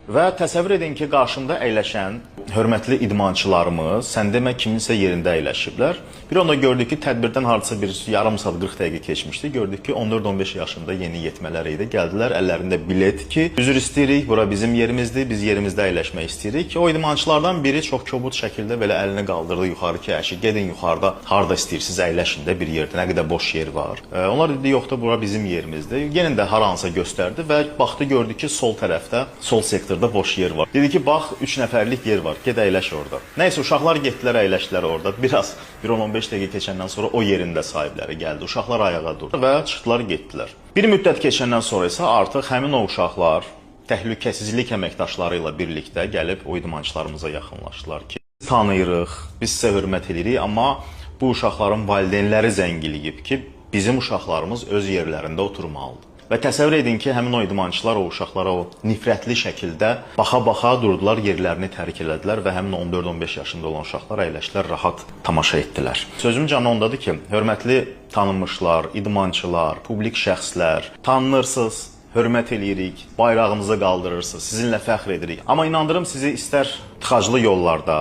Və təsəvvür edin ki, qarşımda əyləşən hörmətli idmançılarımız, sən demə kiminsə yerində əyləşiblər. Bir onda gördük ki, tədbirdən hardasa bir yarım saat 40 dəqiqə keçmişdi. Gördük ki, 14-15 yaşında yeni yetmələr idi. Gəldilər, əllərində bilet ki, üzr istəyirik, bura bizim yerimizdir, biz yerimizdə əyləşmək istəyirik. O idmançılardan biri çox kobud şəkildə belə əlini qaldırdı yuxarı ki, əşi, gedin yuxarıda, harda istəyirsiniz, əyləşin də bir yerdə, nə qədər boş yer var. Onlar dedi, yox da bura bizim yerimizdir. Yenə də haransa göstərdi və baxdı, gördü ki, sol tərəfdə, sol sektorda boş yer var. Dedi ki, bax, 3 nəfərlik yer var, ged əyləş orada. Nəysə, uşaqlar getdilər, əyləşdilər orada. Biraz, 1-15 dəqiqə keçəndən sonra o yerində sahibləri gəldi. Uşaqlar ayağa durdu və çıxdılar, getdilər. Bir müddət keçəndən sonra isə artıq həmin o uşaqlar təhlükəsizlik əməkdaşları ilə birlikdə gəlib o idmançılarımıza yaxınlaşdılar ki, biz tanıyırıq, biz sizə hörmət edirik, amma bu uşaqların valideynləri zəng eləyib ki, bizim uşaqlarımız öz yerlərində oturmalıdır. Və təsəvvür edin ki, həmin o idmançılar o uşaqlara o nifrətli şəkildə baxa-baxa durdular, yerlərini tərk elədilər və həmin 14-15 yaşında olan uşaqlar əyləşdilər, rahat tamaşa etdilər. Sözüm canı ondadır ki, hörmətli tanınmışlar, idmançılar, publik şəxslər, tanınırsınız, hörmət eləyirik, bayrağımızı qaldırırsınız, sizinlə fəxr edirik. Amma inandırım sizi istər tıxaclı yollarda,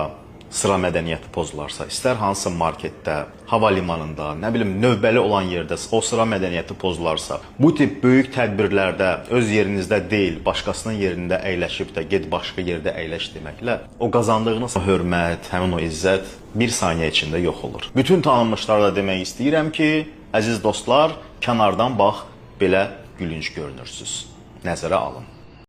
sıra mədəniyyəti pozularsa, istər hansısa marketdə, hava limanında, nə bilim, növbəli olan yerdə o sıra mədəniyyəti pozularsa, bu tip böyük tədbirlərdə öz yerinizdə deyil, başqasının yerində əyləşib də get başqa yerdə əyləş deməklə o qazandığınız hörmət, həmin o izzət bir saniyə içində yox olur. Bütün tanınmışlarla demək istəyirəm ki, əziz dostlar, kənardan bax, belə gülünc görünürsünüz. Nəzərə alın.